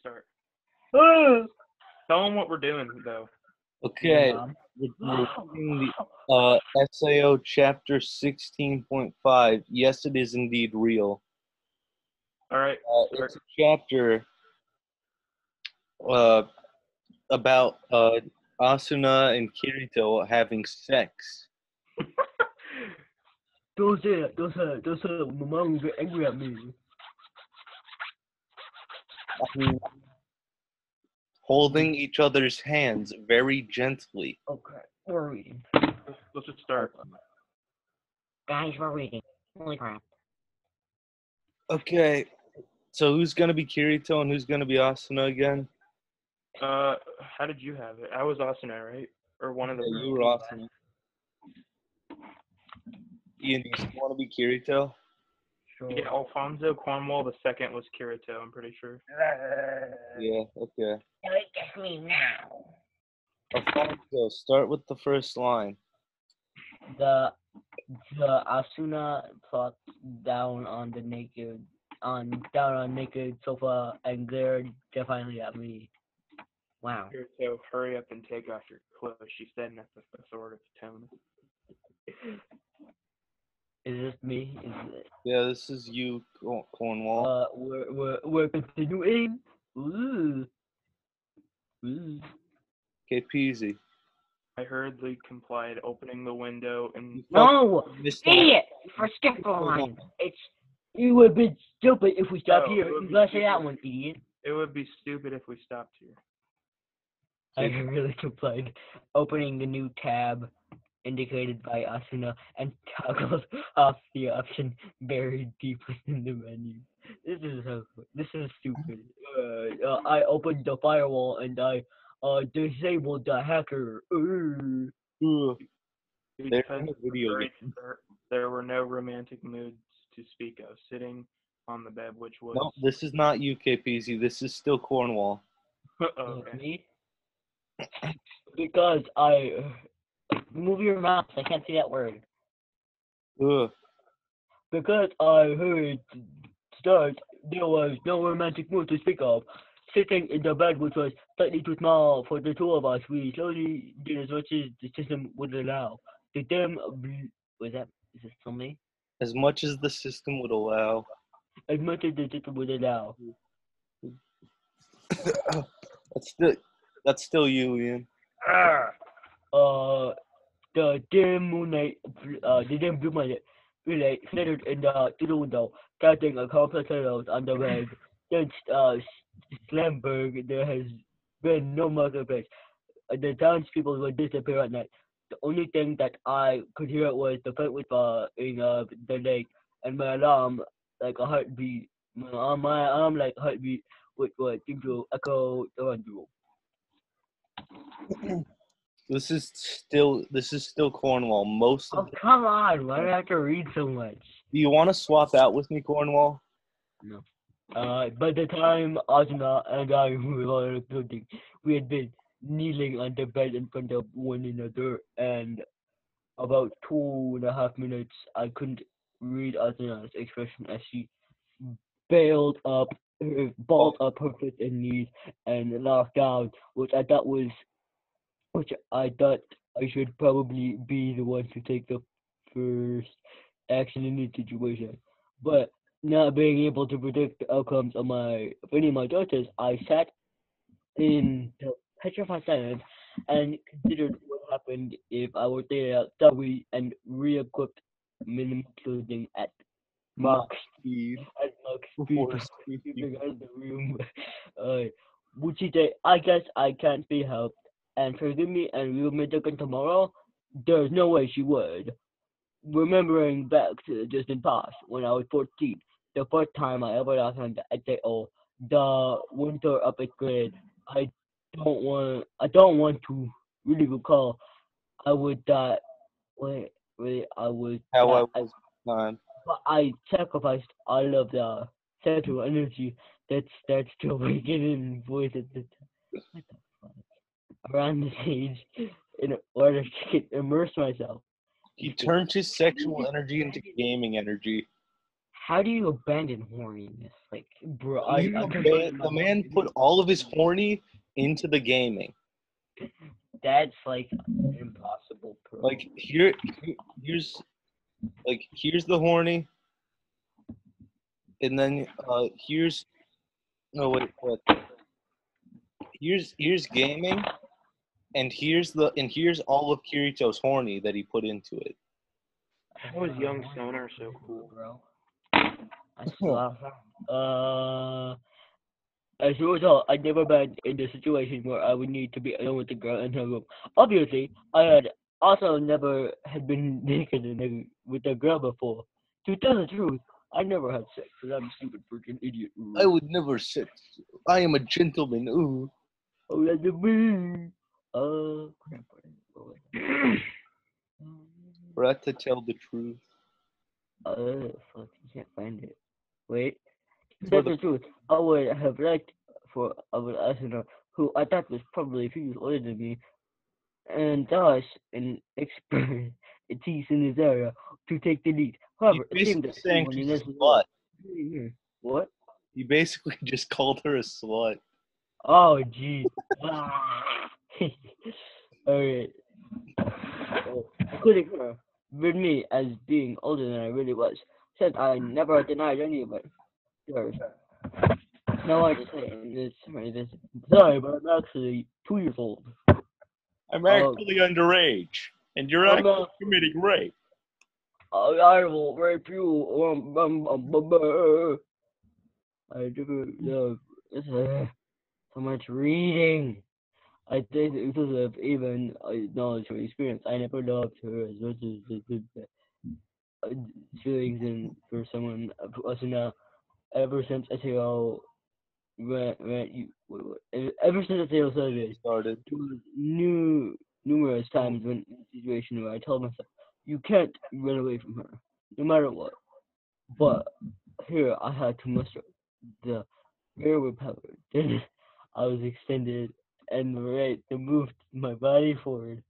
Start. Ah! Tell them what we're doing, though. Okay, we're reading the SAO chapter 16.5. Yes, it is indeed real. All right. It's a chapter about Asuna and Kirito having sex. Don't say that. Don't say that. Don't say that. My mom will get angry at me. I mean, holding each other's hands very gently. Okay, we're reading. Let's just start. Guys, we're reading. Holy crap. Okay, so who's gonna be Kirito and who's gonna be Asuna again? How did you have it? I was Asuna, right? Or one of the. Yeah, you were Asuna. Ian, do you still want to be Kirito? Sure. Yeah, Alfonso Cornwall the second was Kirito. I'm pretty sure. Yeah, okay. Get me now. Alfonso, start with the first line. The Asuna plots down on naked sofa and glared defiantly at me. Wow. Kirito, hurry up and take off your clothes, she said in a authoritative tone. Is this me? Is it? Yeah, this is you, Cornwall. We're continuing. Ooh. Okay, peasy. I hurriedly complied, opening the window and. No! Idiot! For skip the line. It would have been stupid if we stopped here. You gotta say that one, idiot. It would be stupid if we stopped here. I really complied, opening the new tab indicated by Asuna and toggled off the option buried deeply in the menu. This is stupid. I opened the firewall and I disabled the hacker. There were no romantic moods to speak of. Sitting on the bed, which was. No, this is not UK Peasy. This is still Cornwall. Okay. Me? Because I move your mouse. I can't see that word. Because I heard start, there was no romantic mood to speak of. Sitting in the bed, which was slightly too small for the two of us, we slowly did as much as the system would allow. The dim is this still me? As much as the system would allow. As much as the system would allow. That's still you, Ian. The dim moonlight, the dim blue light flittered through the window, casting a complex shadows on the bed. Since Slamberg, there has been no marketplace. The townspeople would disappear at night. The only thing that I could hear was the faint whisper in the lake, and my alarm like a heartbeat. My alarm like a heartbeat, which would seem to echo around the room. This is still Cornwall. Come on! Why do I have to read so much? Do you want to swap out with me, Cornwall? No. By the time Asuna and I were clothing, we had been kneeling on the bed in front of one another, and about 2.5 minutes, I couldn't read Asuna's expression as she balled up her feet and knees and laughed down, which I thought I should probably be the one to take the first action in the situation. But not being able to predict the outcomes of any of my choices, I sat in petrified silence and considered what happened if I were there thoroughly and re-equipped minimum clothing at Mach speed. At Mach speed, keeping out of the room. Would she say, I guess I can't be helped, and forgive me and we'll meet again tomorrow? There's no way she would. Remembering back to the distant past, when I was 14, the first time I ever lost on the SAO, the winter of 8th grade, I don't want to really recall. I would die. Wait, I would. How I was time. But I sacrificed all of the sexual energy that's still waking in voice at the what the fuck? Around this age in order to immerse myself. He turned his sexual energy into gaming energy. How do you abandon horniness? Like, bro, The man put all of his horny into the gaming. That's like impossible, bro. Like here's the horny, and then here's what? Here's gaming, and here's all of Kirito's horny that he put into it. How was Young Sonar so cool? Bro. That's a lot of fun. As a result, I'd never been in a situation where I would need to be alone with the girl in her room. Obviously, I had also never had been naked with a girl before. To tell the truth, I never had sex, because I'm a stupid freaking idiot. I would never sex. I am a gentleman. Ooh. Oh, that's a me. Crap. Brat to tell the truth. Fuck, you can't find it. Wait. That's the truth. I would have liked for a listener who I thought was probably a few years older than me, and thus an expert in this area, to take the lead. However, it seemed that saying everyone in she's this a slut. What? He basically just called her a slut. Oh, jeez. Alright. Including her, with me as being older than I really was, since I never denied any of it. No, I just say this. Sorry, but I'm actually 2 years old. I'm actually underage, and you're actually committing rape. I will rape you. I do so much reading. I think because of even knowledge or experience, I never loved her as much as the feelings and for someone us now. Ever since SAO ever since SAO started, there was numerous times when in a situation where I told myself, you can't run away from her, no matter what. But here I had to muster the railway power. Then I was extended and right to move my body forward.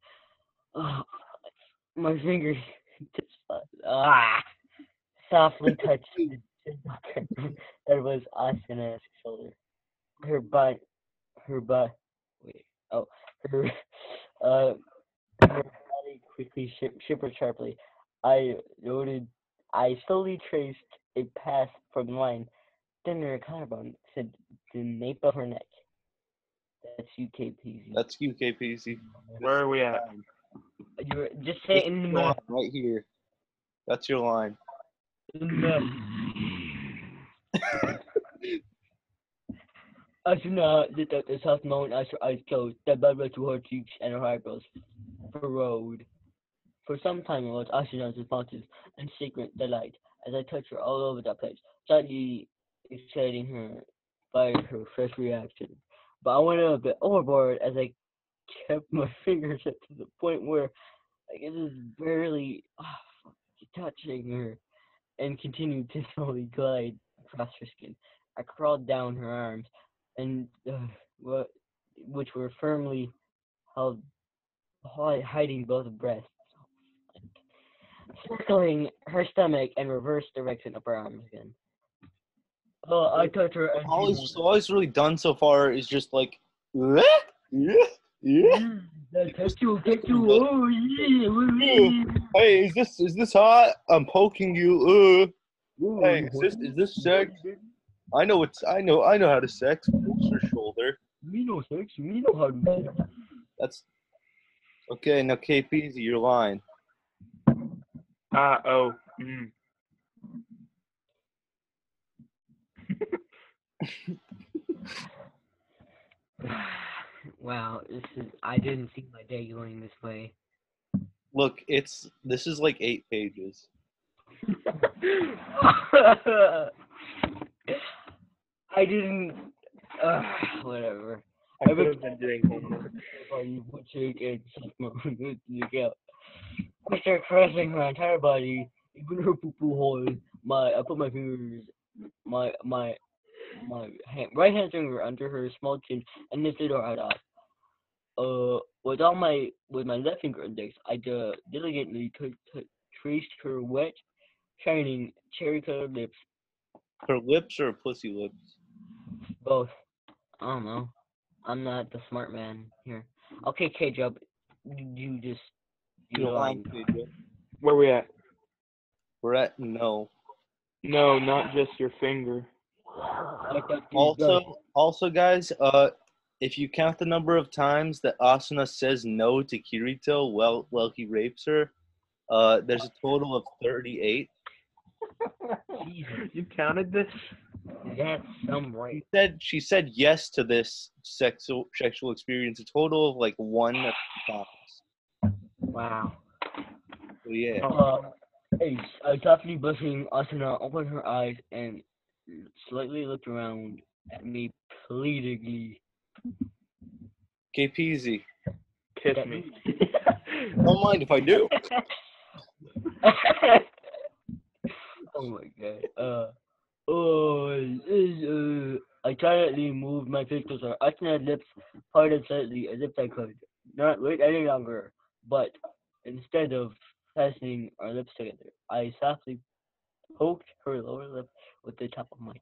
My fingers just softly touched the that was Asana's shoulder. Her butt, wait, oh, her, her body quickly shivered sharply. I slowly traced a path from the line, then her collarbone to the nape of her neck. That's UKPZ. That's UKPZ. Where are we at? You're just say it in the map. Right here. That's your line. Asuna lit up the soft moan as her eyes closed, the blood rushed to her cheeks and her eyebrows furrowed. For some time I watched Asuna's responses in secret delight as I touched her all over the place, slightly exciting her by her fresh reaction. But I went a bit overboard as I kept my fingers up to the point where I guess it's barely touching her and continued to slowly glide across her skin. I crawled down her arms and which were firmly held, hiding both breasts, circling her stomach and reverse direction of her arms again. I touched her. All he's really done so far is just like, yeah. Touch you. Oh yeah. Hey, is this hot? I'm poking you. Hey, is this sex? I know how to sex. Push your shoulder. Me no sex. Me know how to do sex. That's okay. Now, KPZ, your line. Wow, I didn't see my day going this way. Look, this is like 8 pages. I didn't. Whatever. I could have been doing homework. I start caressing her entire body, even her poo-poo hole. I put my fingers, my right hand finger under her small chin and lifted her head off. With my left finger index, I diligently traced her wet, shining, cherry-colored lips Her lips or pussy lips? Both. I don't know. I'm not the smart man here. Okay, K-Job, you just You know, lying. Where we at? we're at no. No, not just your finger. Also, guys, if you count the number of times that Asuna says no to Kirito while he rapes her, there's a total of 38. You counted this? That's some right. She said yes to this sexual experience a total of like 1 or 2 times. Wow. So yeah. I softly blushing, Asuna opened her eyes and slightly looked around at me pleadingly. KPZ. Kiss me. Don't mind if I do. Oh my god. I quietly moved my face closer. Asuna lips parted slightly as if I could not wait any longer, but instead of fastening our lips together, I softly poked her lower lip with the top of my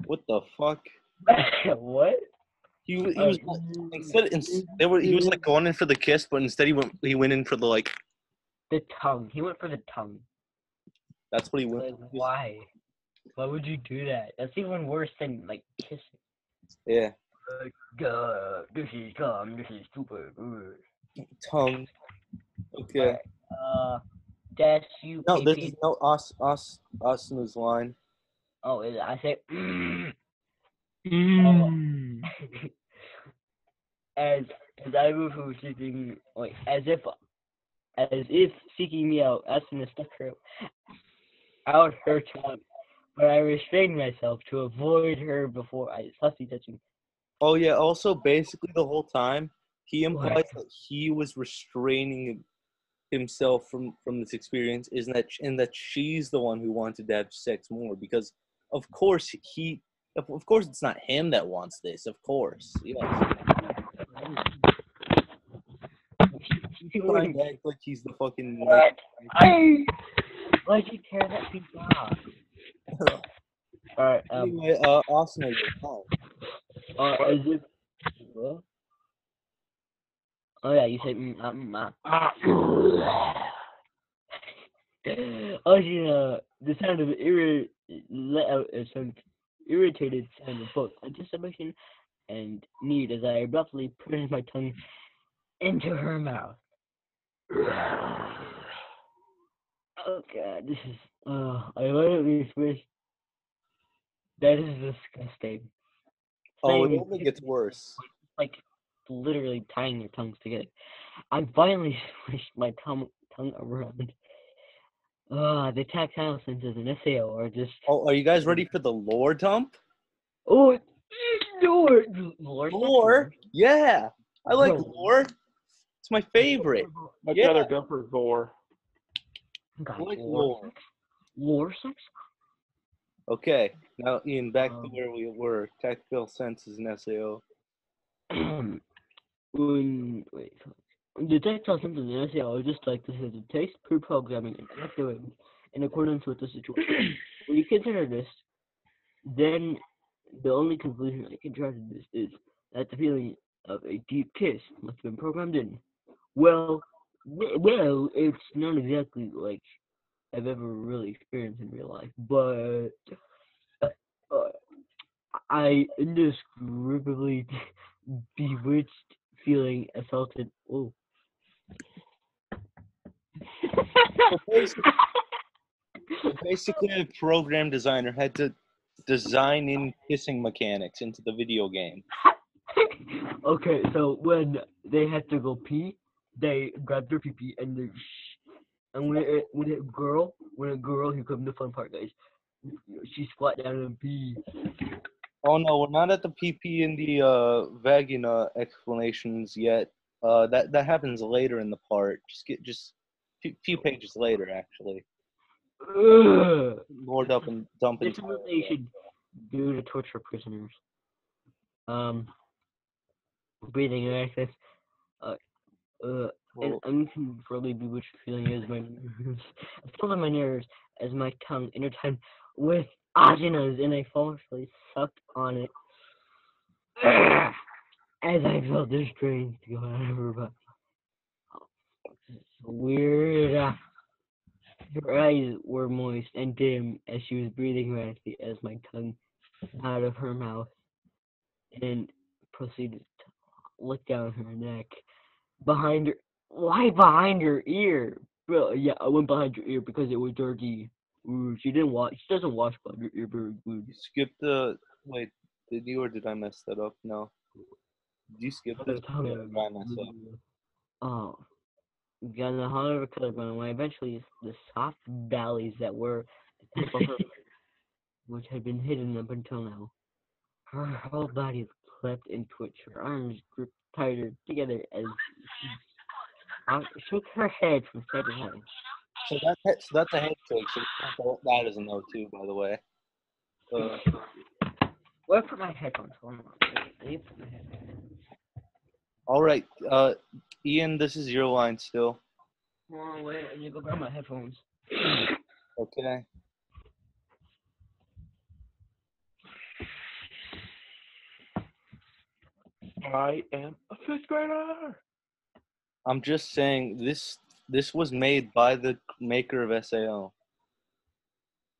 What the fuck? tongue. What? He was he was like going in for the kiss, but instead he went in for the like. The tongue. He went for the tongue. That's what he went. Like, why? Why would you do that? That's even worse than like kissing. Yeah. God, this is dumb. This is stupid. Tongue. Okay. That's you. No, KP. this is no Asuna's line. Oh, is it? I said. as I moved from seeking, like as if seeking me out, Asuna stuck her out her tongue, but I restrained myself to avoid her before I softly touching. Oh yeah. Also, basically the whole time he implies that he was restraining himself from this experience, and that she's the one who wanted to have sex more because of course it's not him that wants this. Of course, yes. Like he's the fucking. What? Why'd you tear that piece off? Alright, Anyway, Asuna, you're fine. as if. What? Oh yeah, you said. Oh, the sound of let out some irritated sound of both anticipation and need as I abruptly plunged my tongue into her mouth. Oh god, this is. I literally wish. That is disgusting. Oh, it only gets worse. Like literally tying your tongues together. I finally swished my tongue around. The tactile senses in SAO are just. Oh, are you guys ready for the lore dump? Oh, lore. Lore? Yeah, I like lore. It's my favorite. I'd rather go for gore. I like lore. Lore sex? Okay, now Ian, back to where we were. Tactile senses in SAO. The tactile senses in SAO are just like this is a taste, pre-programming, and activating in accordance with the situation. When you consider this, then the only conclusion I can draw to this is that the feeling of a deep kiss must have been programmed in. Well, it's not exactly like I've ever really experienced in real life, but I indescribably bewitched feeling assaulted. Oh. So basically, a program designer had to design in kissing mechanics into the video game. Okay, so when they had to go pee, they grabbed their pee and they and when a girl, here comes the fun part, guys. She squat down and pee. Oh no, we're not at the PP and the vagina explanations yet. That happens later in the part. Just few pages later, actually. More dumping. This is what they should do to torture prisoners. Breathing access. An uncontrollably bewitched feeling is my nerves. I feel in my nerves as my tongue intertwined with agendas, and I falsely sucked on it as I felt the strains to go out of her body. It's weird. Her eyes were moist and dim as she was breathing rapidly as my tongue out of her mouth and proceeded to look down her neck. Behind her. Why behind her ear? Bro, yeah, I went behind her ear because it was dirty. Ooh, she doesn't wash behind her ear very good. You skipped the. Wait, did you or did I mess that up? No. Did you skip this? Or did I mess up? Oh, got the hollow collarbone. When eventually the soft valleys that were the top of her, which had been hidden up until now. Her whole body cleft and twitched. Her arms gripped tighter together as she shook her head from side to side. So that's a head shake. So that is a no too, by the way. Where put my headphones? Hold on. Let me put my headphones. All right, Ian, this is your line still. Oh, wait, I need to go grab my headphones. Okay. I am a fifth grader. I'm just saying this was made by the maker of SAO.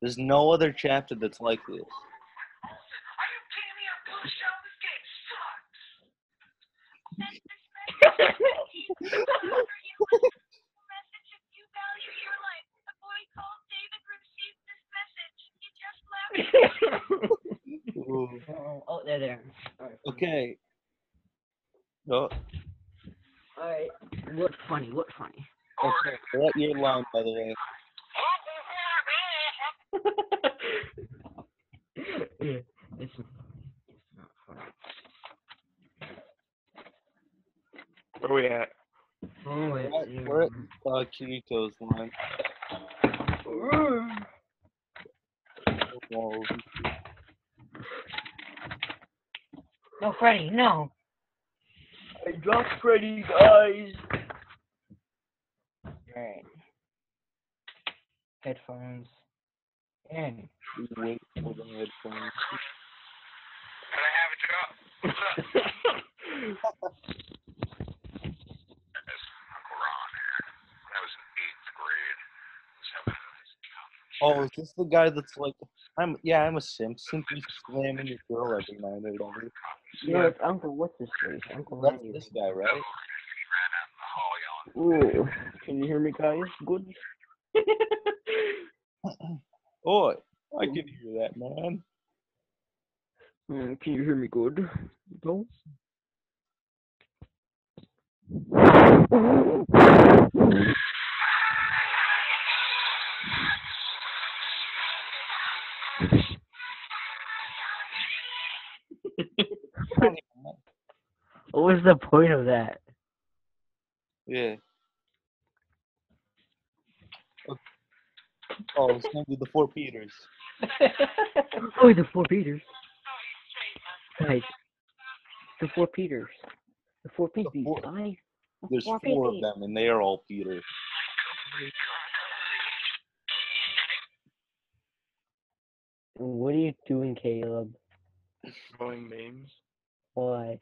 There's no other chapter that's like this. Oh, there. All right. Okay. Oh, All right. What funny? okay. What your line, by the way? Yeah, it's not funny. Where we at? Oh, wait. We're at Kirito's line. No, Freddy, no. I dropped Freddy, guys. Alright. Headphones. In. Wait for the headphones. Can I have a job? Uncle Ron here. When I was in 8th grade, I was having a Oh, is this the guy that's like, I'm a simp, simply slamming your girl every night or whatever. Yeah, it's Uncle, what's his face? Uncle That's Randy. this guy, right? He ran out in the hall yelling, Ooh. Can you hear me, guys? Good? Oh, I can hear that, man. Can you hear me good? No? What was the point of that? Yeah. Oh, it's gonna be the Four Peters. Oh, the Four Peters. Guys, the Four Peters. The Four Peters, guys. There's four of them, and they are all Peter. What are you doing, Caleb? Throwing memes. Why?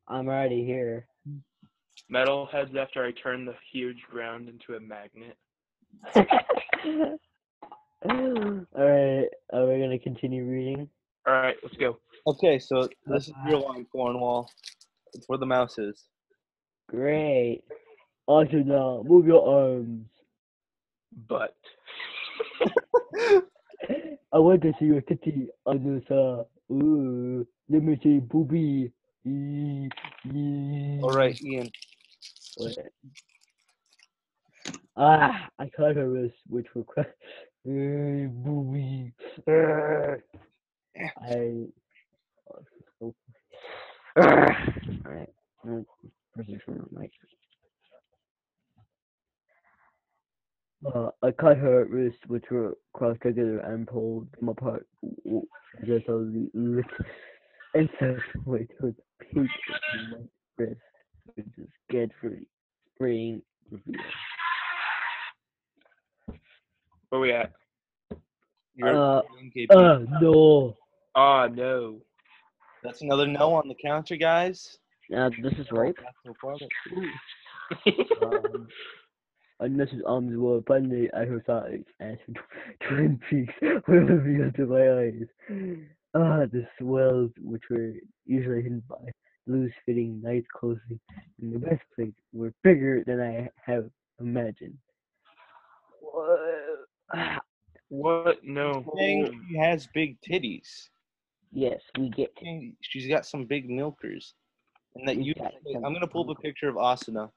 I'm already here. Metalheads after I turn the huge ground into a magnet. Alright, are we gonna continue reading? Alright, let's go. Okay, so this is your line, Cornwall. It's where the mouse is. Great. Also now, move your arms. But. I want to see your titty on this, ooh, let me see booby. Alright, Ian. What? I caught her wrist, which were booby. Alright. I cut her wrists, which were crossed together, and pulled them apart. Just a lick and such way to the pink of my wrist, which is good for spraying reveal. Where we at? You're No. No. That's another no on the counter, guys. This is rape. Not so far, but- Unless it's well, finally I heard sides as Twin Peaks will be under my eyes. The swells, which were usually hidden by loose-fitting nice clothing in the best place, were bigger than I have imagined. What? No. Saying she has big titties. Yes, we get. She's got some big milkers. And that We've you, got some I'm gonna pull up a picture of Asuna.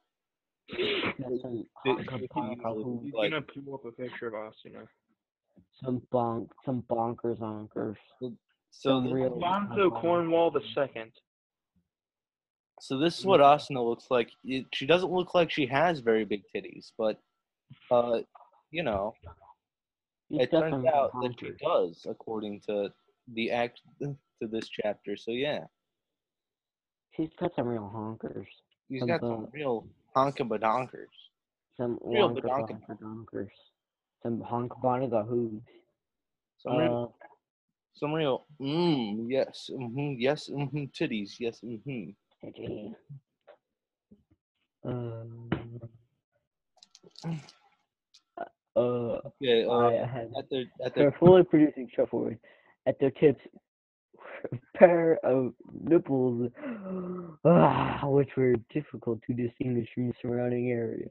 got some Big honka titties bonka usually hooves, He's like- gonna pull up a picture of Asuna. some bonkers onkers. So Some this, real Alfonso Cornwall the second. so this is what Asuna looks like. She doesn't look like she has very big titties, but you know, He's it got turns some out that she honkers. does, according to the act to this chapter. So yeah, She's got some real honkers. she's Some got some real honkabadonkers. Some Real wonker badonka. bonker donkers. Some honk bonga hooves. Some real, yes, yes, titties, yes, Titty. Okay, I had at their they're fully producing shufflewood. At their tips, a pair of nipples, which were difficult to distinguish from the surrounding area.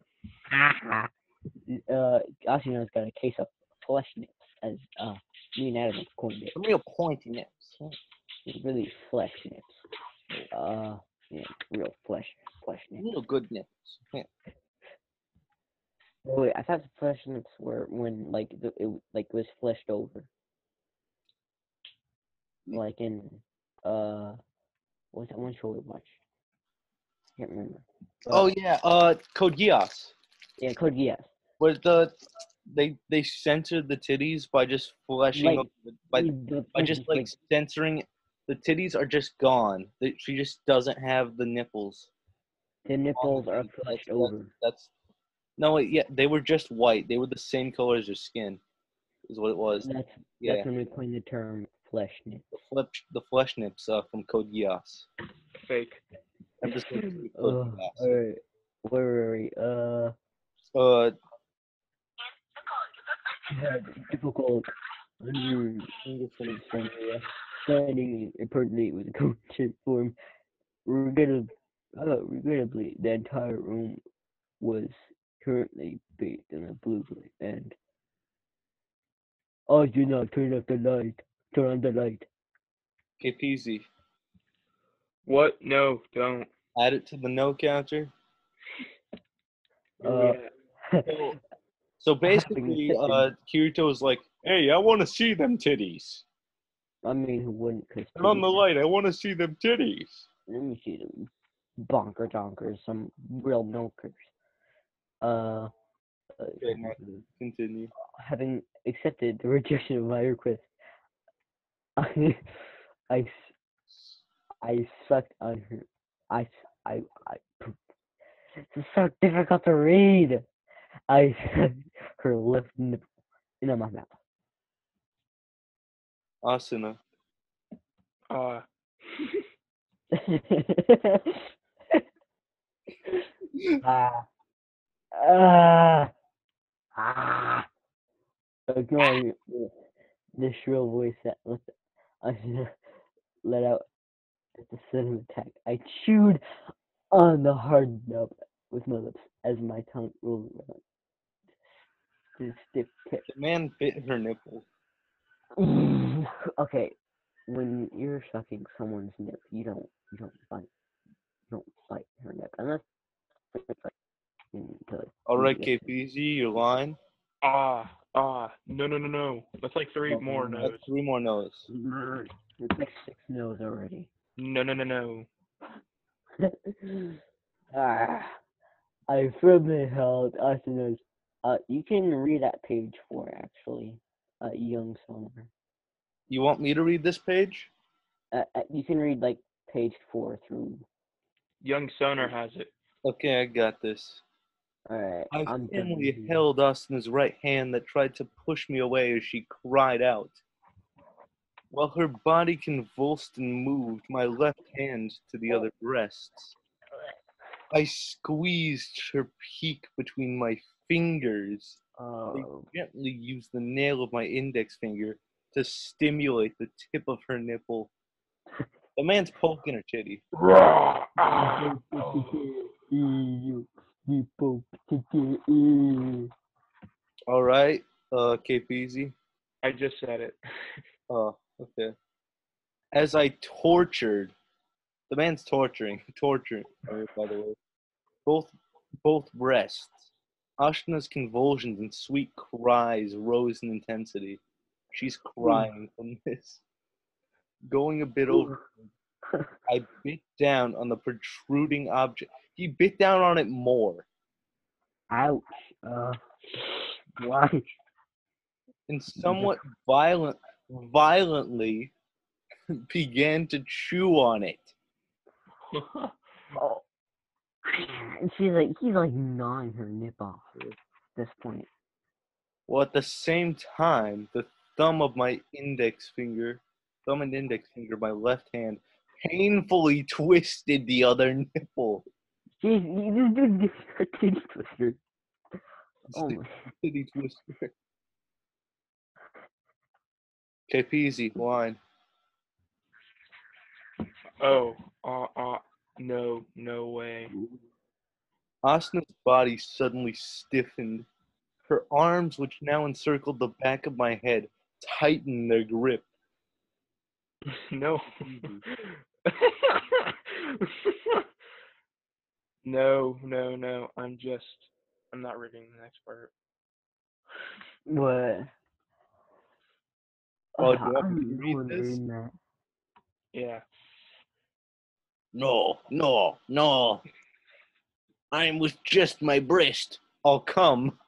Asino's got a case of flesh nips, as me and Adam have coined it. some real pointy nips. Really flesh nips. Yeah, real flesh nips. Real good nips. Yeah. Oh, wait, I thought the flesh nips were when it was fleshed over. Like in what's that one show we watched? Can't remember. Oh yeah, Code Geass. Yeah, Code Geass. Where they censored the titties by just fleshing Like, by the just like censoring. The titties are just gone. She just doesn't have the nipples. the nipples are That's- fleshed that's- over. That's no, yeah, they were just white. They were the same color as her skin, is what it was. That's Yeah, when we coined the term flesh nip. the flesh nips from Code Geass. Fake. Episode 2 of Code Geass. Alright. Where were we? Had difficult standing impertinently with a coat shirt form. Regrettably, the entire room was currently bathed in a blue light, and I do not turn on the light. Okay, peasy. What? No, don't. Add it to the no counter. Yeah. So basically, Kirito was like, "Hey, I want to see them titties. I mean, who wouldn't? Cause Turn on the light. I want to see them titties." let me see them bonker donkers, some real milkers. Okay, now continue. Having accepted the rejection of my request, I sucked on her. It's so difficult to read. I sucked her left nipple into my mouth. Asuna. Ignoring the shrill voice that I let out at the sudden attack, I chewed on the hard nub with my lips as my tongue rolled around the stiff tip. The man bit her nipple. Okay, when you're sucking someone's nip, you don't bite her nip unless it's like All right, KPZ, your line. No. That's like three more That's no's. 3 more no's. It's like 6 no's already. No. I firmly held Asina's. You can read at page 4 actually. Young Summer. You want me to read this page? You can read like page 4 through. Young Soner has it. Okay, I got this. Alright. I I'm firmly done. held Asuna's right hand that tried to push me away as she cried out. While her body convulsed and moved my left hand to the other breasts, I squeezed her peak between my fingers. I gently used the nail of my index finger to stimulate the tip of her nipple. The man's poking her titty. All right, KPZ. I just said it. Oh, okay. As I tortured, the man's torturing, by the way, both breasts. Ashna's convulsions and sweet cries rose in intensity. She's crying from this. Going a bit over, I bit down on the protruding object. He bit down on it more. Ouch. Why? And somewhat violently began to chew on it. Oh. He's like gnawing her nip off at this point. While at the same time, the thumb and index finger, my left hand, painfully twisted the other nipple. Jeez, you did a titty twister. Oh my. Titty twister. KPZ, line. Oh, no way. Asna's body suddenly stiffened. Her arms, which now encircled the back of my head, tightened their grip. No. No. I'm not reading the next part. What? Oh, do you want me to I'm read going this? in that. Yeah. No. I'm with just my breast. I'll come.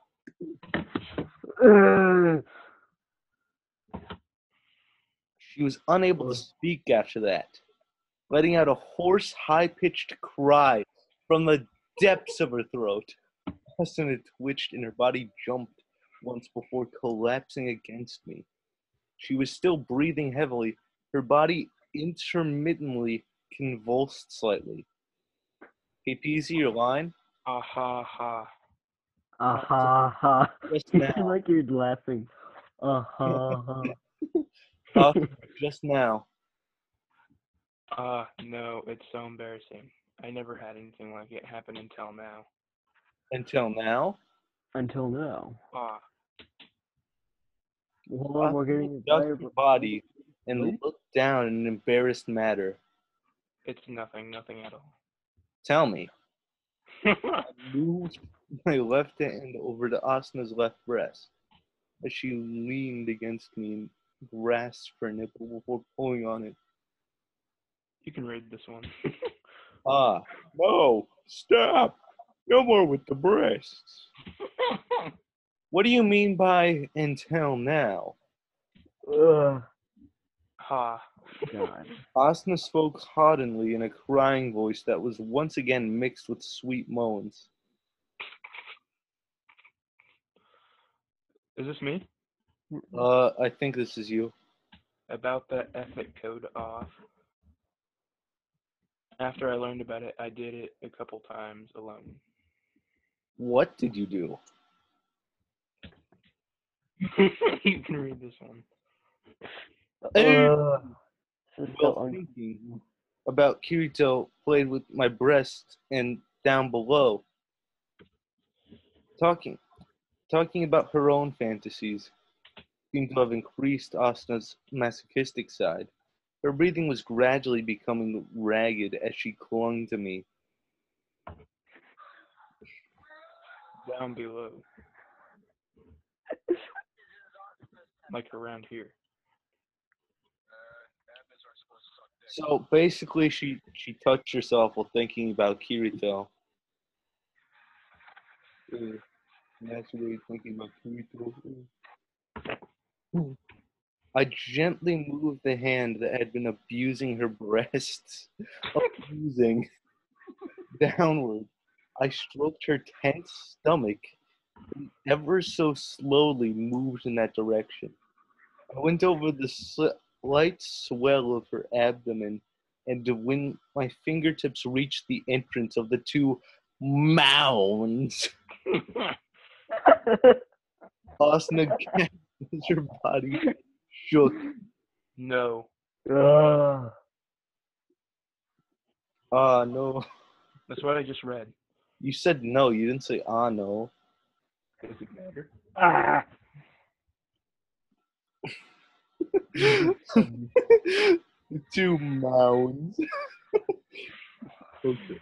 She was unable to speak after that, letting out a hoarse, high-pitched cry from the depths of her throat. Austin had twitched and her body jumped once before collapsing against me. She was still breathing heavily, her body intermittently convulsed slightly. Hey, PZ, your line? Ha ha. Ha. Just You now. seem like you're laughing. Ha. Just now. No, it's so embarrassing. I never had anything like it happen until now. Until now? Until now. Austin We're getting adjusted her body and What? looked down in an embarrassed manner. It's nothing at all. Tell me. I moved my left hand over to Asna's left breast as she leaned against me and grasped her nipple before pulling on it. You can read this one. No, stop. No more with the breasts. What do you mean by until now? Ha. God. Asna spoke haughtily in a crying voice that was once again mixed with sweet moans. Is this me? I think this is you. About that ethic code off. After I learned about it, I did it a couple times alone. What did you do? You can read this one. While thinking about Kirito played with my breast and down below, talking about her own fantasies seemed to have increased Asna's masochistic side. Her breathing was gradually becoming ragged as she clung to me. Down below. Like around here. So basically, she touched herself while thinking about Kirito. Naturally thinking about Kirito. I gently moved the hand that had been abusing her breasts, downward. I stroked her tense stomach and ever so slowly moved in that direction. I went over the slight swell of her abdomen, and when my fingertips reached the entrance of the two mounds, Asuna gasped as her body shook. No. Ah, no. That's what I just read. You said no. You didn't say no. Does it matter? The two mounds. Okay.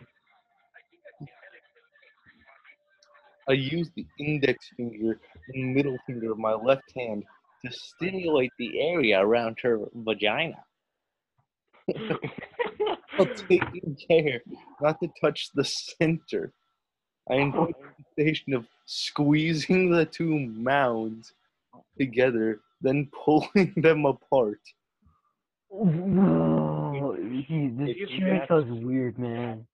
I used the index finger and middle finger of my left hand to stimulate the area around her vagina, while taking care not to touch the center. I enjoyed the sensation of squeezing the two mounds together, then pulling them apart. This shit sounds weird, man.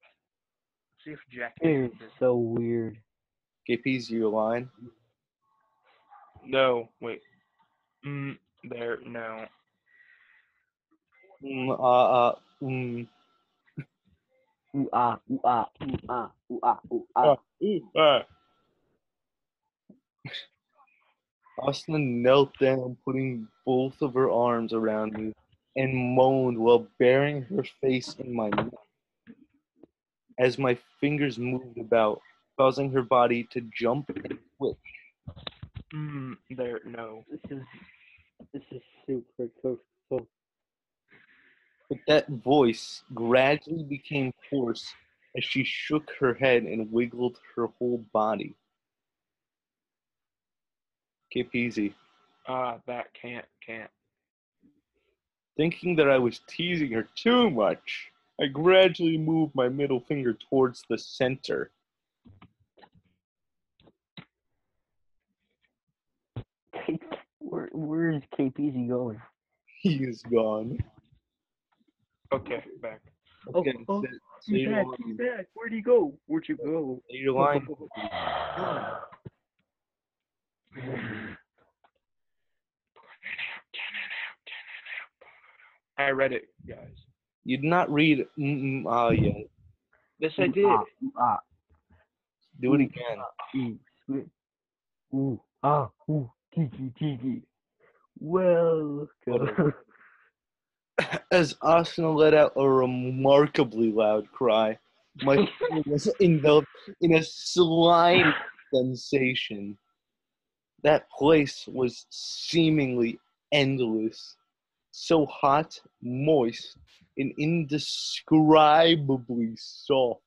See if Jack It's so weird. KP's your line. No, wait. There, no. Ooh ah, ooh ah, ooh ah, ooh ah, ooh ah. Asuna knelt down, putting both of her arms around me, and moaned while burying her face in my neck. As my fingers moved about, causing her body to jump and twitch. There, no. This is super so. But that voice gradually became hoarse as she shook her head and wiggled her whole body. Keep easy. That can't. Thinking that I was teasing her too much, I gradually moved my middle finger towards the center. Where is KPZ going? He is gone. Okay, back. Okay, Oh, say he's your back. line. He's back. Where'd he go? Where'd you go? Say your line. I read it, guys. You did not read yet. Yes, I did. Do it again. Tiki. Well, As Asuna let out a remarkably loud cry, my finger was enveloped in a slime sensation. That place was seemingly endless, so hot, moist, and indescribably soft.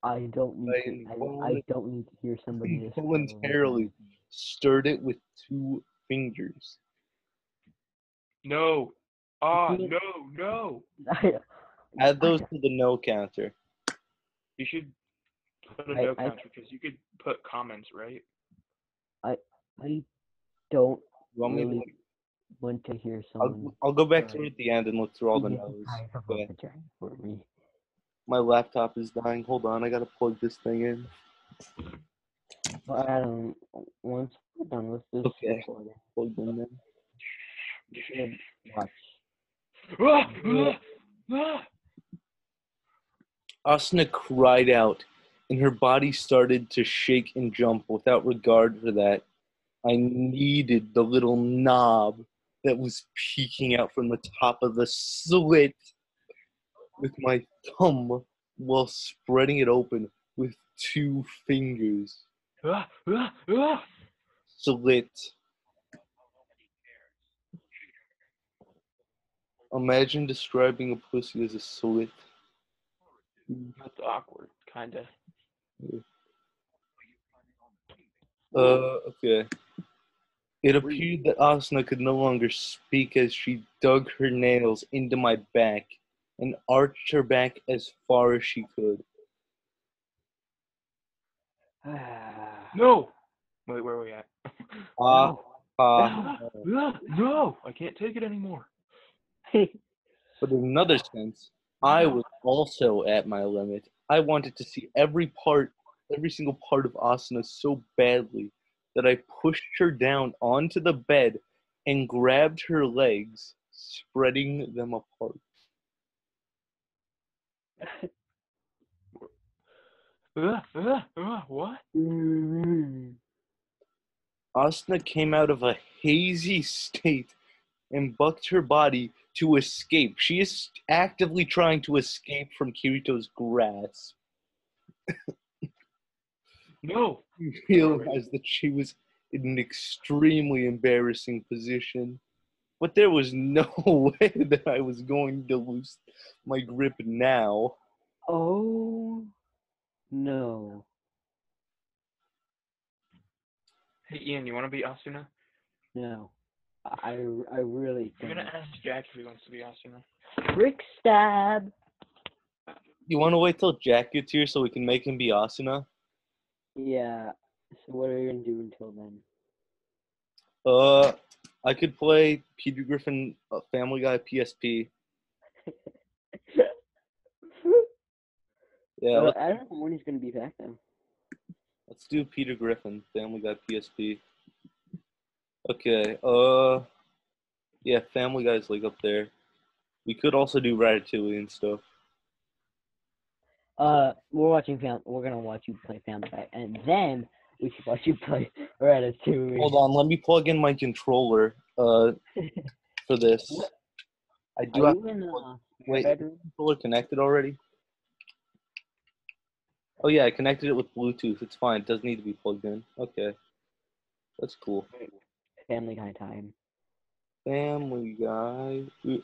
I don't need to hear somebody Involuntarily stirred it with 2 fingers. No. No. Add those to the no counter. You should put a no counter because you could put comments, right? I don't You want me really to, want to hear someone. I'll go back to it at the end and look through all the no's. Okay. For me. My laptop is dying. Hold on, I gotta plug this thing in. Well, Adam, once we're done with this recording, Plug them in. you should watch. Asuna cried out, and her body started to shake and jump without regard for that. I kneaded the little knob that was peeking out from the top of the slit with my thumb while spreading it open with 2 fingers. Slit. Imagine describing a pussy as a slit. That's awkward, kinda. Okay. It appeared that Asuna could no longer speak as she dug her nails into my back and arched her back as far as she could. No. Wait, where are we at? No, I can't take it anymore. But in another sense, I was also at my limit. I wanted to see every single part of Asuna so badly that I pushed her down onto the bed and grabbed her legs, spreading them apart. What? Asuna came out of a hazy state and bucked her body to escape. She is actively trying to escape from Kirito's grasp. No. She realized that she was in an extremely embarrassing position. But there was no way that I was going to lose my grip now. Oh no. Hey, Ian, you want to be Asuna? No. I really I'm don't. gonna ask Jack if he wants to be Asuna. Brick stab. You want to wait till Jack gets here so we can make him be Asuna? Yeah. So what are you gonna do until then? I could play Peter Griffin, Family Guy, PSP. Yeah, I don't know when he's gonna be back then. let's do Peter Griffin, Family Guy, PSP. Okay, yeah, Family Guy's like up there. We could also do Ratatouille and stuff. We're gonna watch you play Family Guy, and then we should watch you play Ratatouille. Hold on, let me plug in my controller, for this. What? I do Are have you in wait, your is the bedroom? controller connected already? Oh yeah, I connected it with Bluetooth. It's fine. It doesn't need to be plugged in. Okay. That's cool. Family Guy time. Family Guy. Ooh,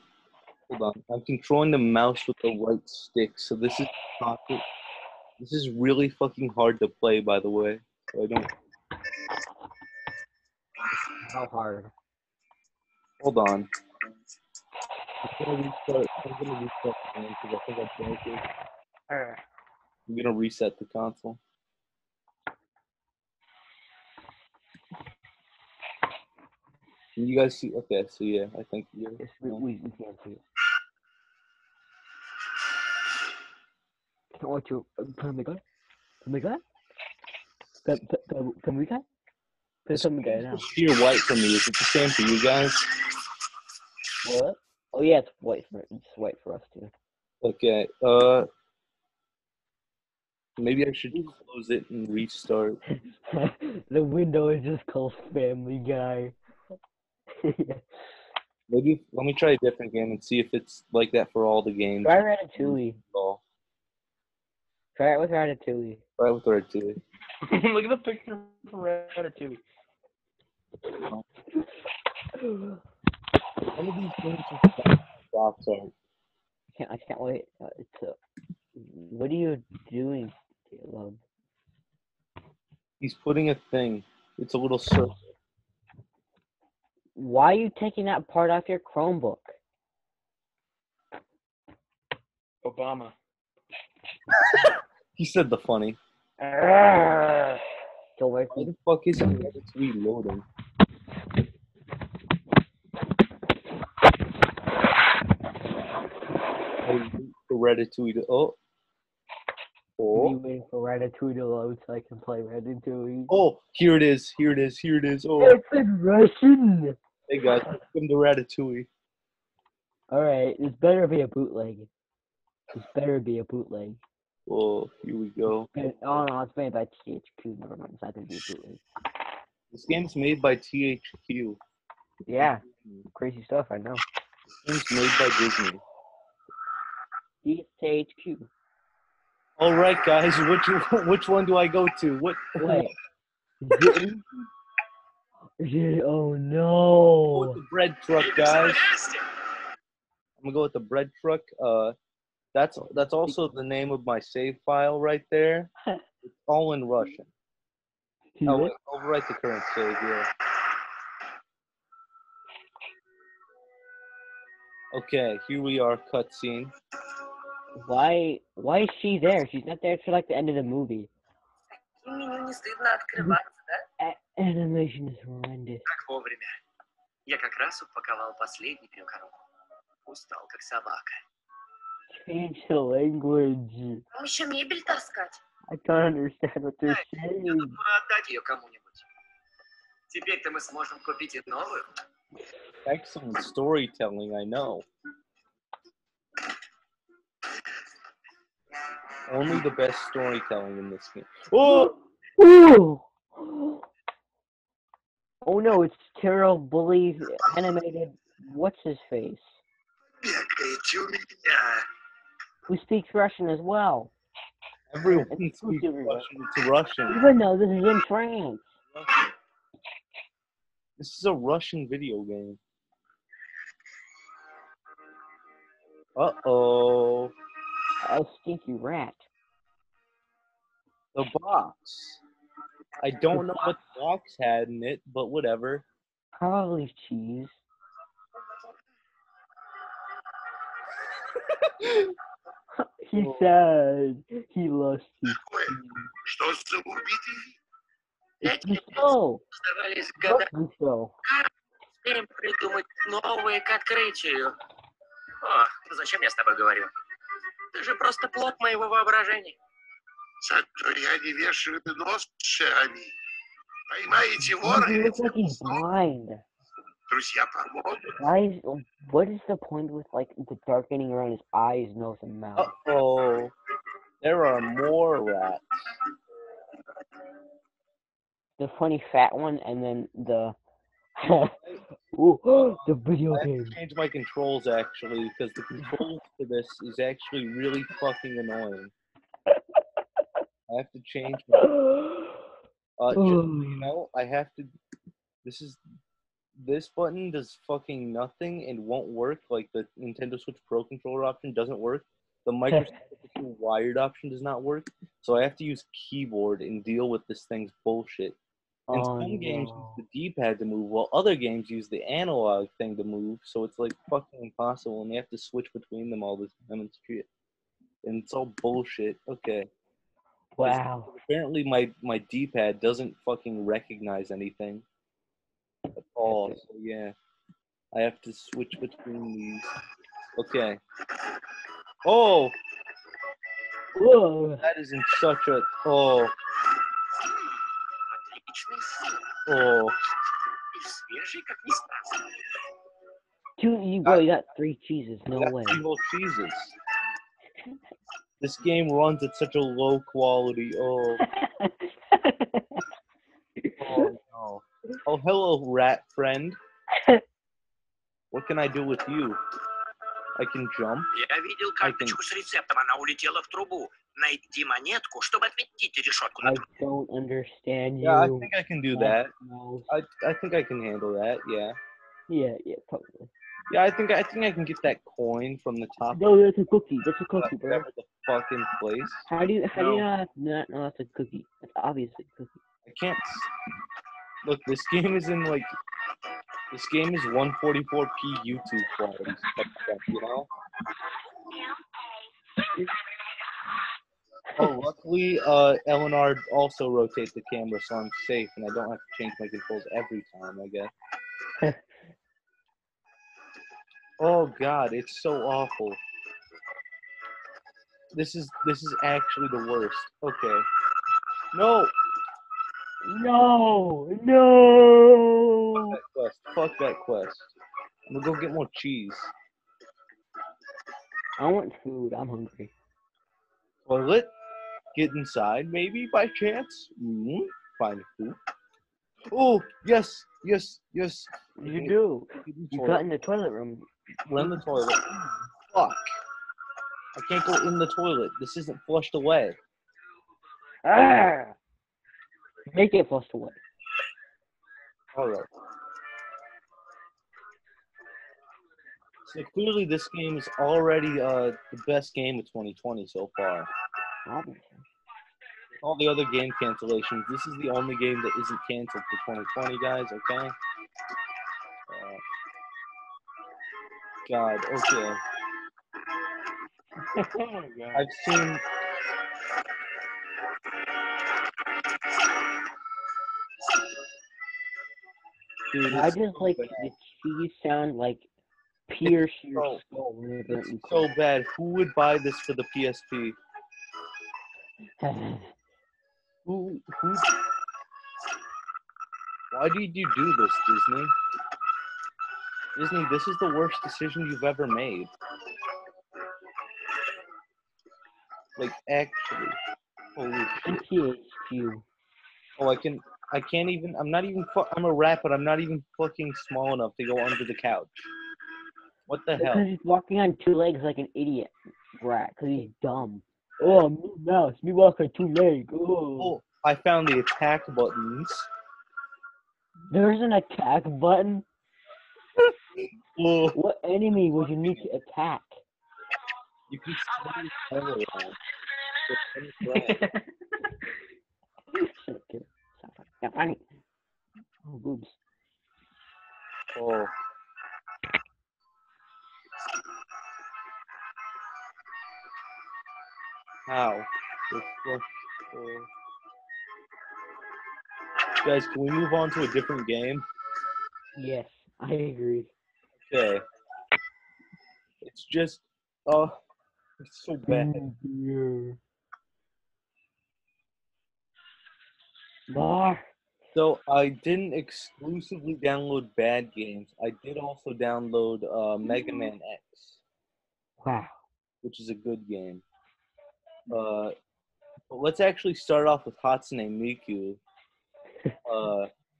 hold on. I'm controlling the mouse with the right stick, so this is not good. This is really fucking hard to play, by the way. So I don't. How hard? Hold on. I'm gonna restart the game because I think I broke it. I'm gonna reset the console. Can you guys see? Okay, so yeah, I think you're. Yes, we can't see it. Can't watch your Family Guy. Family Guy. Family Guy. Family Guy now. Sheer white for me. Is it the same for you guys? What? Oh yeah, it's white for us too. Okay. Maybe I should close it and restart. The window is just called Family Guy. Maybe let me try a different game and see if it's like that for all the games. Try Ratatouille. Try it with Ratatouille. Try it with Ratatouille. Look at the picture for Ratatouille. One of these games is box art. I can't wait. What are you doing, Caleb? He's putting a thing. It's a little circle. Why are you taking that part off your Chromebook? Obama. He said the funny. Still Why working? the fuck is it reloading? For Ratatouille to You oh waiting for Ratatouille to load so I can play Ratatouille? oh here it is. Oh, It's in Russian. hey guys, welcome to Ratatouille. Alright, this better be a bootleg. Oh, here we go. Oh no, it's made by THQ. Never mind, it's not gonna be a bootleg. This game's made by THQ. Yeah, crazy stuff, I know. This game's made by Disney. It's THQ. All right, guys, which one do I go to? What? Wait. Oh Go no. with the bread truck, guys. I'm gonna go with the bread truck. That's also the name of my save file right there. It's all in Russian. Oh, wait, overwrite the current save. Yeah. Okay, here we are. Cutscene. Why is she there? She's not there till like the end of the movie. Animation is horrendous. Как вовремя. Я как раз упаковал последнюю коробку. Устал, как собака. Change the language. Нам еще мебель таскать. I can't understand what they're saying. Надо отдать ее кому-нибудь. Теперь-то мы сможем купить и новую. Excellent storytelling, I know. Only the best storytelling in this game. Oh! Ooh! Oh no, it's terribly animated. What's his face? Бегаете у меня. Who speaks Russian as well. Everyone It's speaks super Russian. It's Russian. Even though this is in France. Russian. This is a Russian video game. Uh-oh. A stinky rat. The box. I don't know what the box had in it, but whatever. Probably cheese. He said he lost his cheese. Что за убитый вид? It's the show. Оставались What's года. the show? Успеем придумать новые к открытию. О, зачем я с тобой говорю? Ты же просто плод моего воображения. Зато я не вешаю нос шерами. Поймаете вора He или looks like he's blind. друзья помогут. What is the point with like the darkening around his eyes, nose, and mouth? Uh-oh. There are more rats. The funny fat one, and then the ooh, the video I have game. to change my controls, actually, because the controls for this is actually really fucking annoying. I have to change my... just so you know, I have to... This button does fucking nothing and won't work. Like, the Nintendo Switch Pro controller option doesn't work. The Microsoft wired option does not work. So I have to use keyboard and deal with this thing's bullshit. And some games use the D-pad to move, while other games use the analog thing to move. So it's like fucking impossible, and they have to switch between them all the time and shit. And it's all bullshit. Okay. Wow. Apparently my D-pad doesn't fucking recognize anything at all. So yeah, I have to switch between these. Okay. Oh, Whoa. that is in such a oh. Отличный сыр. Oh. И свежий, как ни странно. Dude, you got 3 cheeses. No That's way. evil cheeses. This game runs at such a low quality. Oh. Oh no. Oh, hello, rat friend. What can I do with you? I can jump. Я видел карточку с рецептом, она улетела в трубу. Найди монетку, чтобы отметить решетку на I трубе. don't understand you. Yeah, I think I can do that. No. I think I can handle that. Yeah. Yeah, probably. Yeah, I think I can get that coin from the top. No, that's a cookie. That's a cookie, bro. Whatever the fucking place. How do you not know that's a cookie? That's obviously a cookie. I can't. Look, this game is in like. This game is 144p YouTube quality stuff, you know. Oh, luckily, Eleanor also rotates the camera, so I'm safe, and I don't have to change my controls every time, I guess. Oh God, it's so awful. This is actually the worst. Okay. No. No. Fuck that quest. I'm gonna go get more cheese. I want food. I'm hungry. Toilet? Get inside, maybe, by chance? Find food. Oh, yes. You do. You got in the toilet room. We're in the toilet. Fuck. I can't go in the toilet. This isn't flushed away. Ah! Make it flushed away. Alright. So clearly this game is already the best game of 2020 so far. Obviously. All the other game cancellations, this is the only game that isn't canceled for 2020, guys, okay? God, okay. Oh my God. I've seen... Dude, I it's just so like bad. the cheese sound like pierce your so- skull whenever It's you so bad. Who would buy this for the PSP? Who? Why did you do this, Disney? Disney, this is the worst decision you've ever made. Like, actually. Holy shit. NCHQ. Oh, I can't even, I'm not even, I'm a rat, but I'm not even fucking small enough to go under the couch. What the hell? Because he's walking on two legs like an idiot rat, because he's dumb. Oh, me mouse, me walk on two legs. Oh. Oh, I found the attack buttons. There's an attack button? Oh, What enemy would you need to attack? you can spin the arrow around. It's funny. Shut up, kid. Stop funny. Oh, boobs. Oh. How? Guys, can we move on to a different game? Yes, I agree. Okay. It's just, it's so bad. More. So I didn't exclusively download bad games. I did also download Mega Man X, Wow. which is a good game. But let's actually start off with Hatsune Miku,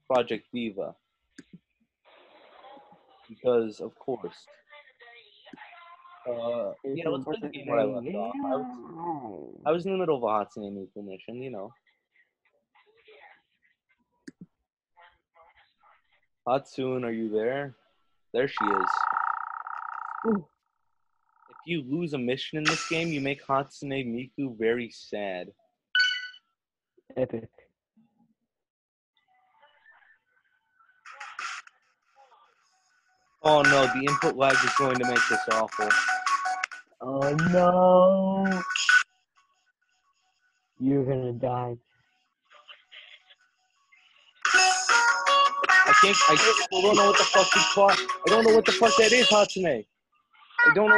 Project Diva, because of course. Yeah, let's play the game where I left off. I was in the middle of a Hatsune Miku mission, you know. Hatsune, are you there? There she is. Ooh. If you lose a mission in this game, you make Hatsune Miku very sad. Epic. Oh no, the input lag is going to make this awful. Oh no! You're gonna die. I don't know what the fuck you caught. I don't know what the fuck that is, Hatsune. I don't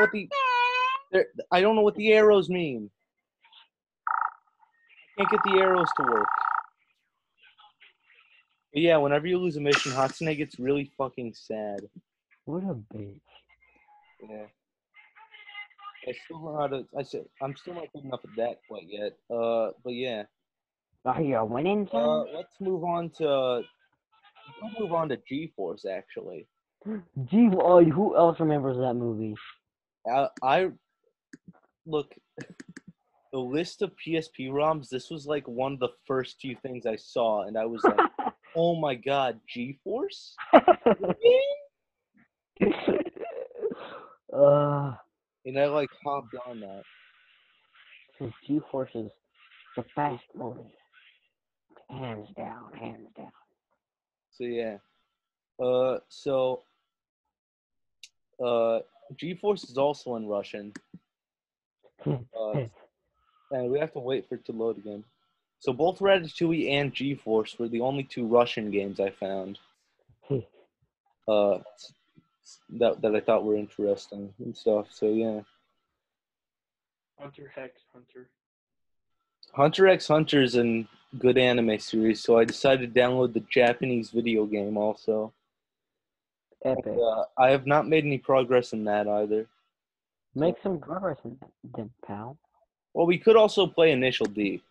know what the arrows mean. I can't get the arrows to work. But yeah, whenever you lose a mission, Hatsune gets really fucking sad. What a bitch. Yeah. I still don't know how to. I'm still not good enough at that quite yet. But yeah. Are you winning, son? Let's move on to. We'll move on to G-Force actually. Gee, oh, who else remembers that movie? I look. The list of PSP ROMs. This was like one of the first few things I saw, and I was like, "Oh my god, G-Force!" And I like hopped on that. G-Force is the best movie. Hands down, hands down. So yeah. G-Force is also in Russian. And we have to wait for it to load again. So both Ratatouille and G-Force were the only two Russian games I found. That I thought were interesting and stuff. So yeah. Hunter x Hunter. Hunter x Hunter is a good anime series, so I decided to download the Japanese video game also. Epic. And, I have not made any progress in that either. Make some progress in that, then, pal. Well, we could also play Initial D.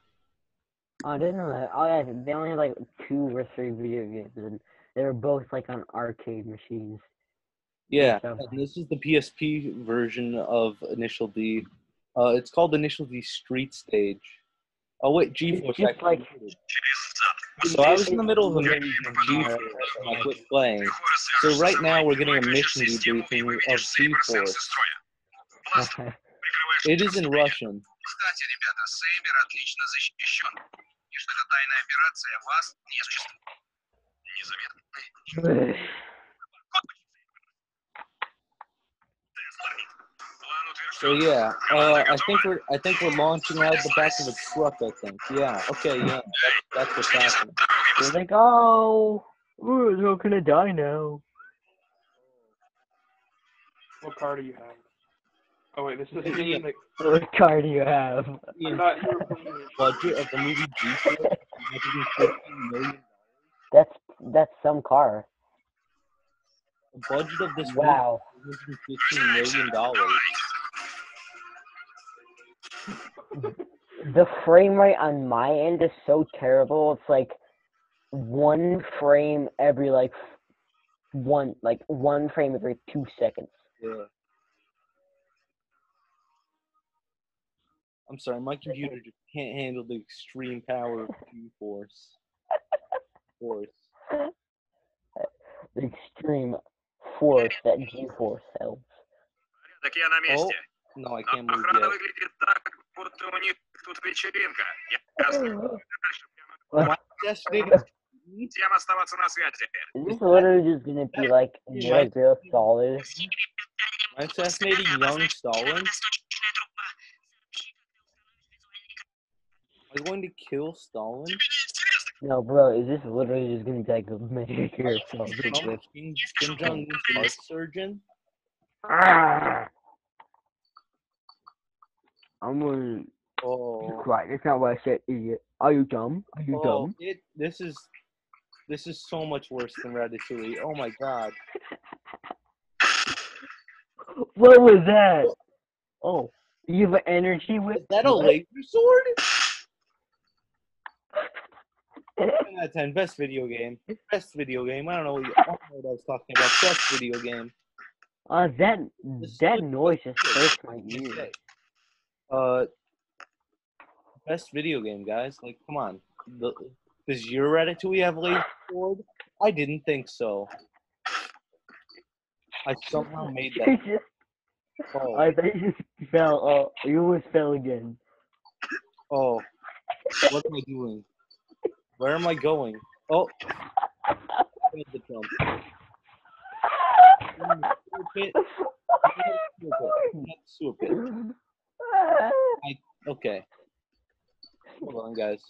Oh, I didn't know that. Oh, yeah, they only had like 2 or 3 video games, and they were both like on arcade machines. Yeah, and this is the PSP version of Initial D. It's called Initial D Street Stage. Oh wait, G-Force. Just like... So I was in the middle of a mission of G-Force, and I quit playing. So right now we're getting a mission debriefing of G-Force. Okay. It is in Russian. Кстати, ребята, Сейбер отлично защищен. И что эта тайная операция вас не существует. Незаметно. So yeah, I think we're launching out the back of a truck. I think. Yeah. Okay. Yeah. That's what's happening. They're like, oh, we're not gonna die now. What car do you have? Oh wait, this is a game that. What car do you have? I thought you were playing. Budget of the movie G-Force, $150 million. That's some car. budget of this Wow. movie is $115 million. The frame rate on my end is so terrible. It's like one frame every one frame every 2 seconds. Yeah. I'm sorry, my computer just can't handle the extreme power of G-Force. The extreme force that G-Force helps. Так я на месте. No, I Но can't move охрана yet. выглядит так, будто у них тут вечеринка. Ясно. Дальше My designated всем оставаться на связи. Is this literally just gonna be like Metal Gear Solid? my assassinating young Stalin. Am I going to kill Stalin? No, bro, is this literally just gonna be like a Metal Gear Solid? Kim Jong-un's heart surgeon? I'm gonna Oh, cry. That's not what I said, idiot. Are you dumb? Are you dumb? this is so much worse than Ratatouille. Oh my god. What was that? Oh, you have an energy whip? Is that a laser sword? 10 out of 10. Best video game. Best video game. I don't know what I was talking about. Best video game. That noise just hurts my ears. Best video game, guys. Like, come on. Does your Ratatouille have laser sword? I didn't think so. I somehow made that. Oh. I bet you fell. Oh, you almost fell again. Oh. What am I doing? Where am I going? Oh. The jump. Sewer pit. Okay. Hold on, guys.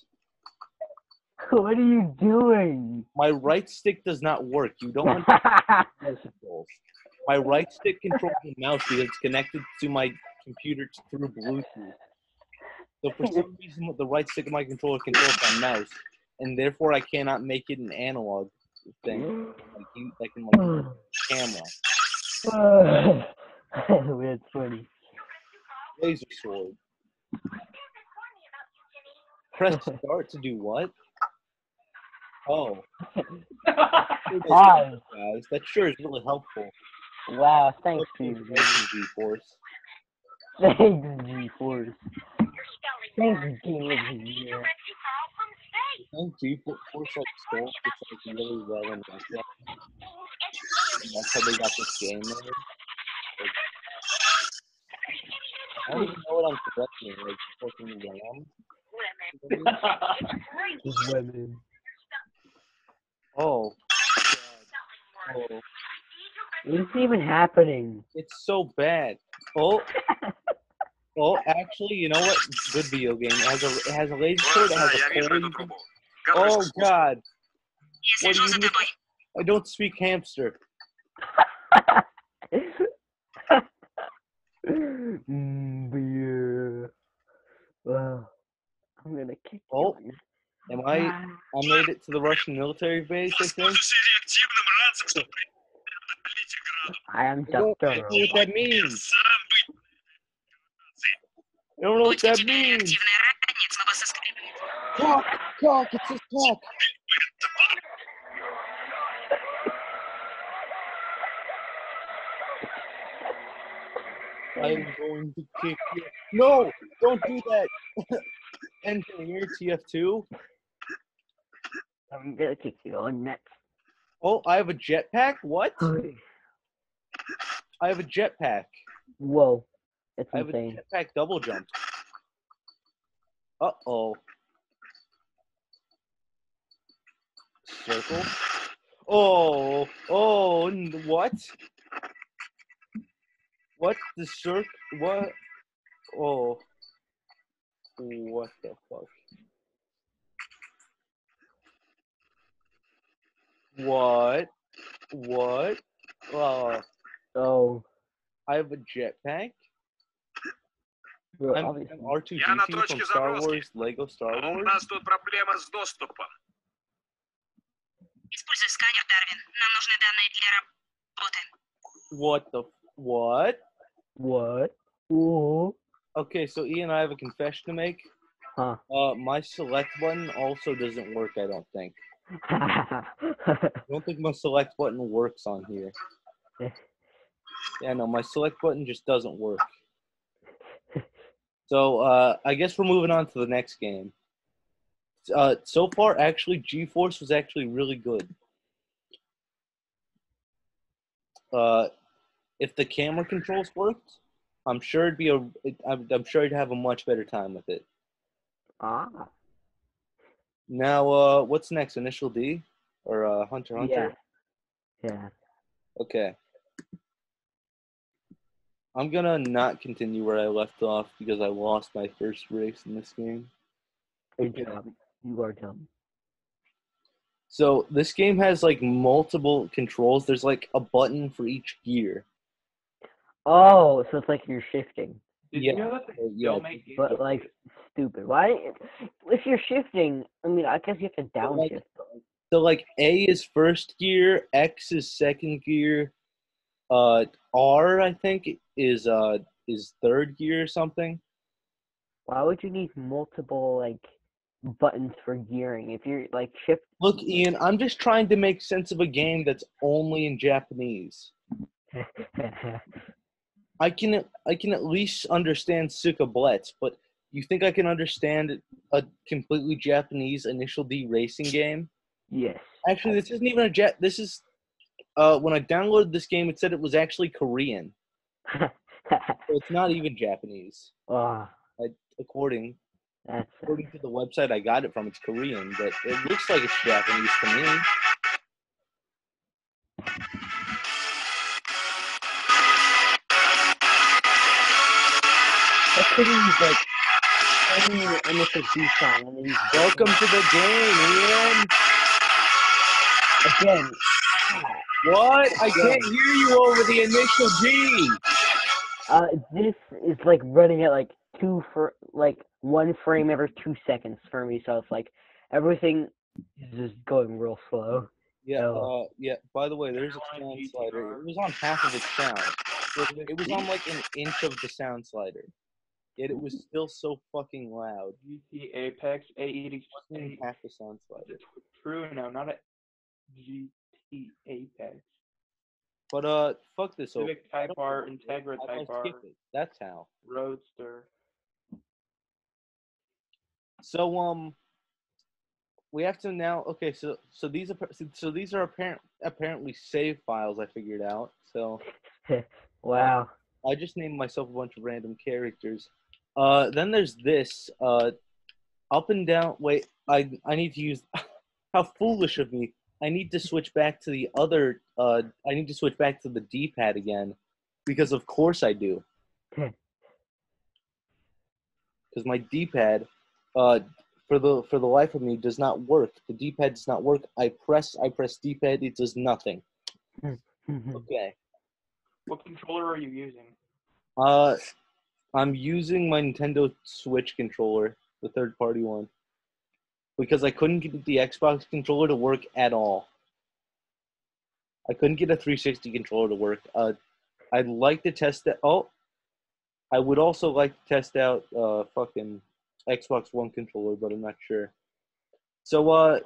What are you doing? My right stick does not work. You don't want mouse controls. My right stick controls the mouse because it's connected to my computer through Bluetooth. So for some reason, the right stick of my controller controls my mouse, and therefore I cannot make it an analog thing, like in my camera. That's funny. Laser sword. Press start to do what? Oh. Pause. Guys, that sure is really helpful. Wow, thanks, G-Force. Thanks, G-Force. Thanks, G-Force. Thank G-Force like stole this like really well in Russia. And that's how they got this game made. Like, I don't even know what I'm correcting, like fucking RAM. Women. Oh. God. Oh. What's even happening? It's so bad. Oh. Oh, actually, you know what? Good video game. It has a laser sword. It has a pole. Oh God. What do you mean? I don't speak hamster. Beer. Well, I'm gonna kick Oh. you. I made it to the Russian military base, I think. I am I don't know what that means. I don't know what that means. Talk, it says talk. I'm going to kick you. No, don't do that. Engineer TF2. I'm gonna kick you on next. Oh, I have a jetpack? What? I have a jetpack. Whoa. It's I have insane. a jetpack double jump. Uh-oh. Circle. Oh, what? What the circle? What? Oh. What the fuck? What? What? Oh. I have a jetpack? Bro, I'm obviously. R2-D2 from Star Wars, Lego Star У Wars? нас тут проблема с доступом. Используй сканер, Дарвин. Нам нужны данные для What? What? Ooh. Okay, so Ian, I have a confession to make. Huh. My select button also doesn't work, I don't think. I don't think my select button works on here. Yeah, no, my select button just doesn't work. So, I guess we're moving on to the next game. So far, actually, G-Force was actually really good. If the camera controls worked, I'm sure I'm sure I'd have a much better time with it. Ah. Now, what's next? Initial D or Hunter x Hunter? Yeah. Okay. I'm gonna not continue where I left off because I lost my first race in this game. Good Okay. job. You are dumb. So this game has like multiple controls. There's like a button for each gear. Oh, so it's like you're shifting, Did Yeah, you know that they yeah, still make games? but like stupid. Why? If you're shifting, I mean, I guess you have to downshift. So like A is first gear, X is second gear, R I think is third gear or something. Why would you need multiple like buttons for gearing if you're like shift? Look, Ian, I'm just trying to make sense of a game that's only in Japanese. I can at least understand Sukablets, but you think I can understand a completely Japanese Initial D racing game? Yes. Actually, this isn't even this is when I downloaded this game, it said it was actually Korean. So it's not even Japanese. Oh, According that's to the website I got it from, it's Korean, but it looks like it's Japanese to me. that could use like any initial D song and then use Welcome to the game, Ian. again. What? I can't hear you over the Initial D. This is like running at like one frame every 2 seconds for me, so it's like everything is just going real slow. Yeah, So, yeah. By the way, there's a sound slider. It was on half of its sound. It was on like an inch of the sound slider. Yet it was still so fucking loud. GT Apex, A80. Half the sound slider. True now, not a GT Apex. But fuck this. Civic Type R, Integra Type R, That's how. Roadster. So we have to now. Okay, so these are apparently save files. I figured out. So wow. I just named myself a bunch of random characters. Then there's this. Up and down. Wait, I need to use. How foolish of me! I need to switch back to the other. I need to switch back to the D-pad again, because of course I do. Because my D-pad, for the life of me, does not work. The D-pad does not work. I press D-pad. It does nothing. Okay. What controller are you using? I'm using my Nintendo Switch controller, the third-party one, because I couldn't get the Xbox controller to work at all. I couldn't get a 360 controller to work. I'd like to test that. Oh, I would also like to test out fucking Xbox One controller, but I'm not sure. So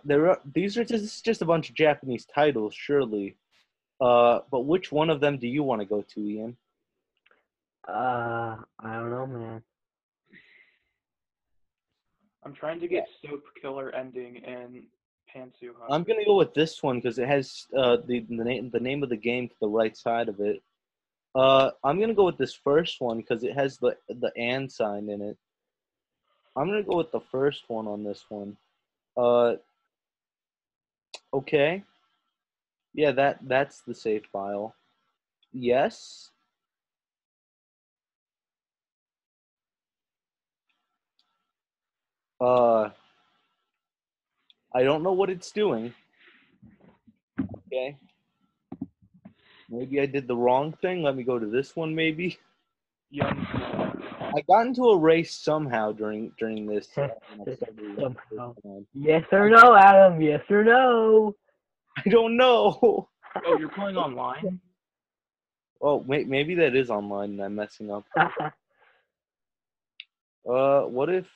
this is just a bunch of Japanese titles, surely. But which one of them do you want to go to, Ian? I don't know, man. I'm trying to get Soap Killer Ending and Pantsu Hunter. I'm gonna go with this one because it has the name of the game to the right side of it. I'm gonna go with this first one because it has the and sign in it. I'm gonna go with the first one on this one. Okay. Yeah, that's the save file. Yes. I don't know what it's doing. Okay. Maybe I did the wrong thing. Let me go to this one, maybe. Young. I got into a race somehow during this. Somehow. Yes or no, Adam? Yes or no? I don't know. Oh, you're playing online? Oh, maybe that is online and I'm messing up. What if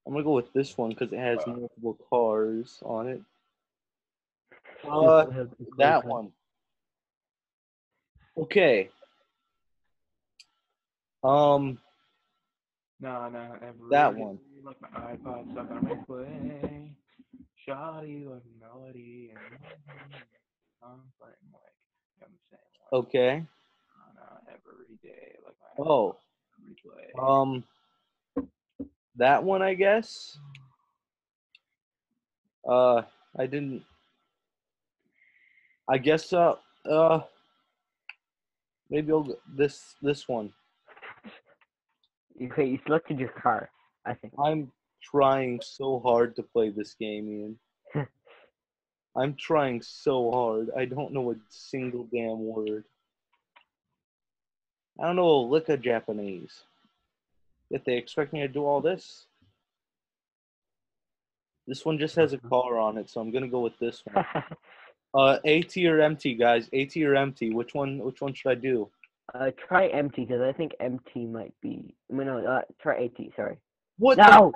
I'm gonna go with this one because it has multiple cars on it. That one. Okay. No, that one. Like my iPod stuck on replay. Shoddy like melody and I'm playing like I'm saying like Okay. every day like my Oh. replay. That one, I guess. I didn't. I guess. Maybe I'll this one. Okay, you selected your car, I think. I'm trying so hard to play this game, Ian. I'm trying so hard. I don't know a single damn word. I don't know a lick of Japanese. Yet they expect me to do all this? This one just has a car on it, so I'm gonna go with this one. AT or MT, guys. AT or MT. Which one should I do? Try empty because I think empty might be. Try AT. Sorry. What? No.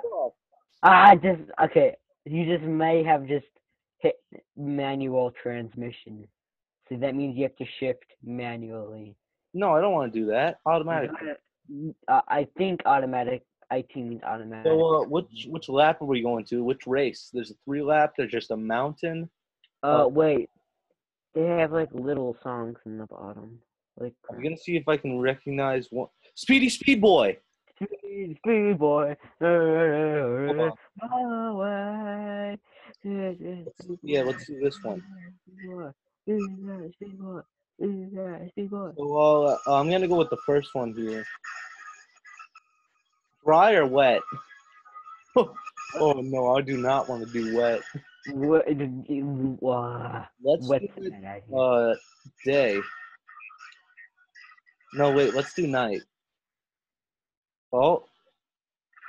Okay. You just may have just hit manual transmission, so that means you have to shift manually. No, I don't want to do that. Automatic. I think automatic. IT means automatic. So, which lap are we going to? Which race? There's a 3-lap. There's just a mountain. Wait. They have like little songs in the bottom. Like I'm gonna see if I can recognize one. Speed Boy. Speed Boy. Hold on. Yeah, let's do this one. Speed Boy. So I'm gonna go with the first one here. Dry or wet? Oh no, I do not want to do wet. Let's do day. No, wait, let's do night. Oh,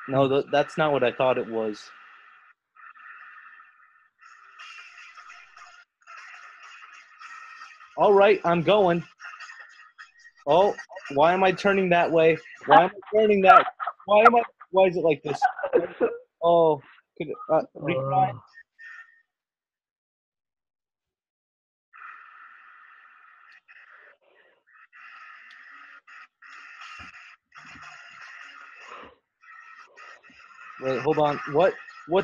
no, that's not what I thought it was. All right, I'm going. Oh, why am I turning that way? Why am I turning that? Why is it like this? Oh, retry. Wait, hold on. What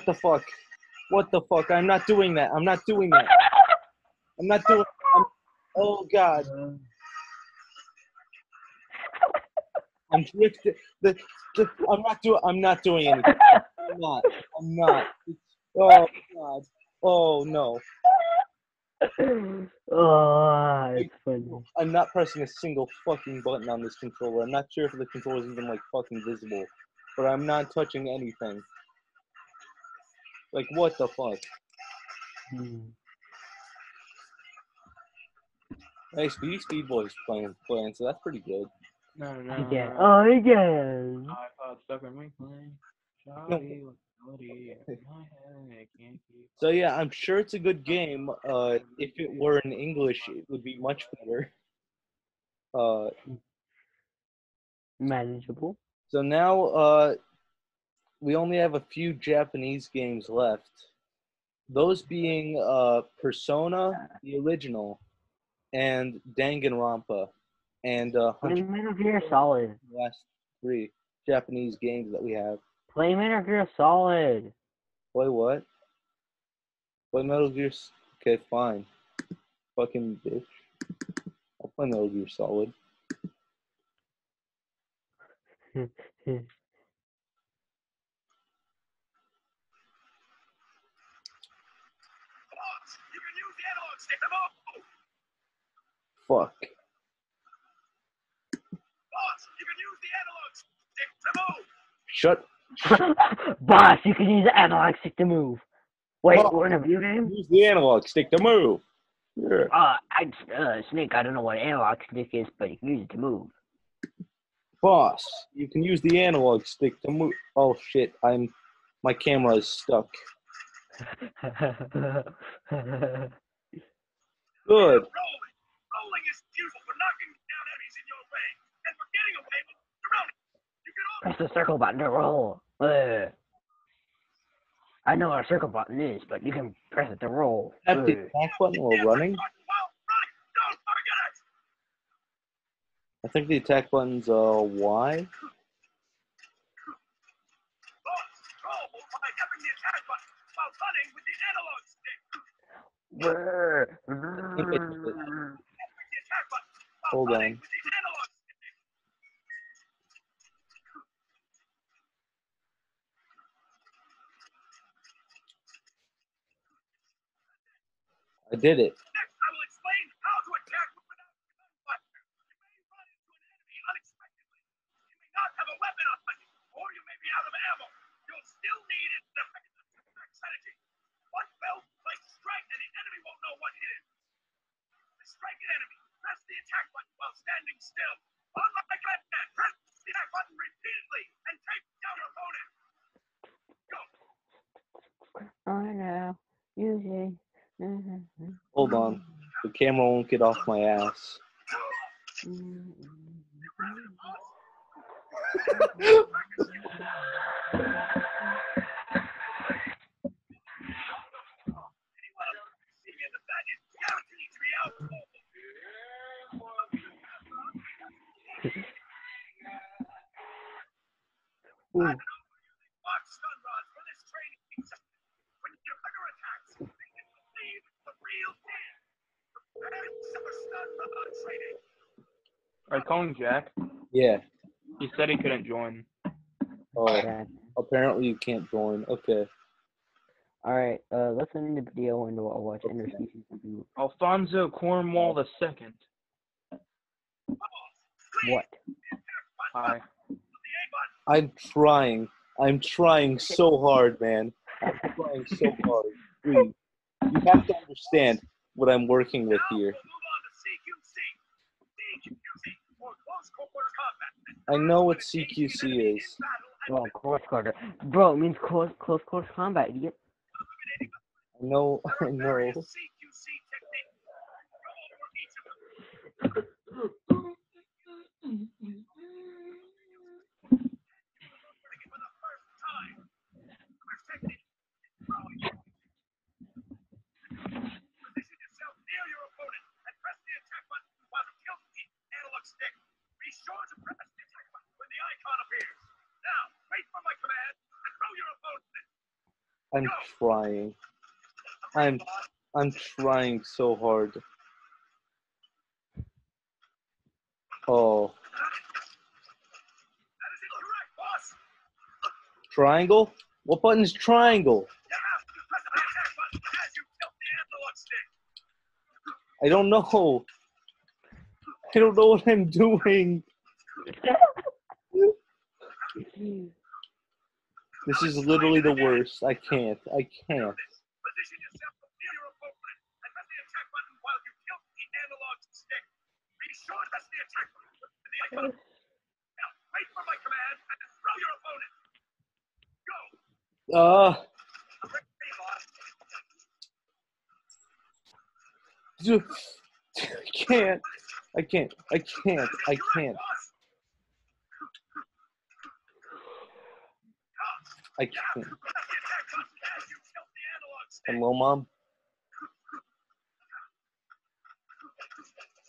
the fuck? What the fuck? I'm not doing that. I'm not doing that. Oh God. I'm drifting. I'm not doing anything. I'm not. Oh God. Oh no. Oh, it's funny. I'm not pressing a single fucking button on this controller. I'm not sure if the controller is even like fucking visible, but I'm not touching anything. Like what the fuck? Hey, Speed Boy's playing, so that's pretty good. No. Yeah. Oh, yeah. iPod stuck on replay. Shoddy like melody in my head. I can't keep. So yeah, I'm sure it's a good game. If it were in English, it would be much better. Manageable. So now, we only have a few Japanese games left. Those being Persona, the original, and Danganronpa, and Play Metal Gear Solid. the last 3 Japanese games that we have. Play Metal Gear Solid. Play what? Play Metal Gear. Okay, fine. Fucking bitch. I'll play Metal Gear Solid. Fuck. Shut. Boss, you can use the analog stick to move. Wait, Boss, we're in a view game? Use the analog stick to move. Yeah. Snake, I don't know what analog stick is, but you can use it to move. Boss, you can use the analog stick to move. Oh shit, my camera is stuck. Good. Rolling Press the circle button to roll. Ugh. I know what a circle button is, but you can press it to roll. Tap the Ugh. attack button while running. I think the attack button's Y. Hold on. I did it. Next, I will explain how to attack without gunfire. You may run into an enemy unexpectedly. You may not have a weapon on you, or you may be out of ammo. You'll still need an effective attack strategy. One belt-like strike, and the enemy won't know what hit it. To strike an enemy, press the attack button while standing still. Unlike left-hand, press the attack button repeatedly and take down your opponent. Go. I know. Using. Hold on. The camera won't get off my ass. Ooh. Are you calling Jack? Yeah. He said he couldn't join. Oh, Okay. apparently you can't join. Okay. Alright, let's end the video and we'll watch interspecies review. Alfonso Cornwall the Second. What? Hi. I'm trying. I'm trying so hard, man. I'm trying so hard. Please. You have to understand what I'm working with here. I know what CQC is. Well, close quarter. Bro, it means close quarter combat, idiot. I know. I know. Be sure to press the attack button when the icon appears. Now, wait for my command and throw your opponent. I'm trying. I'm trying so hard. Oh. That is incorrect, boss. Triangle? What button is triangle? You have to press the attack button as you tilt the analog stick. I don't know. I don't know what I'm doing. This is literally the worst. I can't. I can't. Position yourself near your opponent and press the attack button while you tilt the analog stick. Be sure to press the attack button with the icon. Now, wait for my command and throw your opponent. Go. Ready, boss. I can't. I can't. I can't. I can't. I can't. Hello, Mom?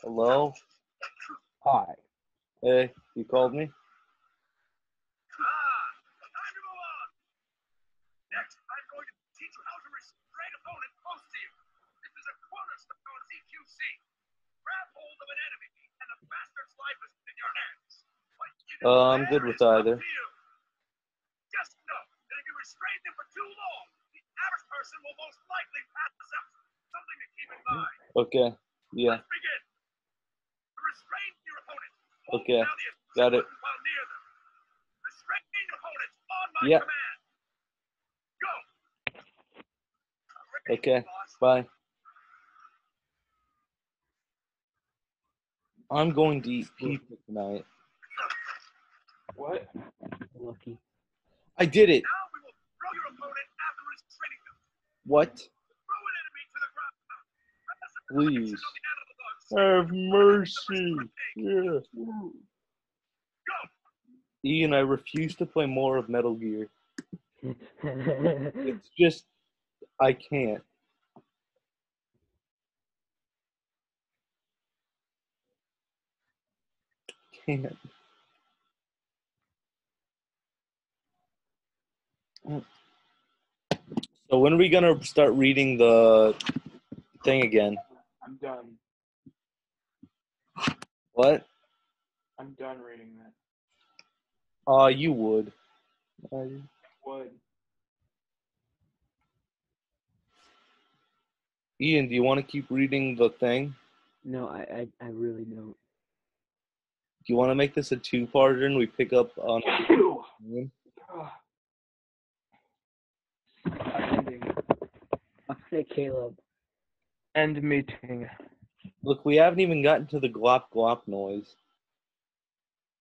Hello? Hi. Hey, you called me? Time to move on. Next, I'm going to teach you how to restrain an opponent close to you. This is a cornerstone of CQC. Grab hold of an enemy, and the bastard's life is in your hands. I'm good with either. Just know that if you restrain them for too long, the average person will most likely pass out. Something to keep in mind. Okay. Yeah. Let's begin. Restrain your opponent. Okay. Got it. While near them. Restrain your opponent on my Yeah. command. Go. Okay. Bye. I'm going to eat pizza tonight. What? Lucky. I did it. Now we will throw your opponent after restraining them. What? Throw an enemy to the ground. Please. On the analog stick. Have mercy. Yeah. Go. Ian, I refuse to play more of Metal Gear. It's just, I can't. Can't. So when are we gonna start reading the thing again? I'm done. What? I'm done reading that. You would. Would. Ian, do you want to keep reading the thing? No, I really don't. Do you want to make this a two-parter and we pick up on? Ending. I'll say Caleb. End meeting. Look, we haven't even gotten to the glop glop noise.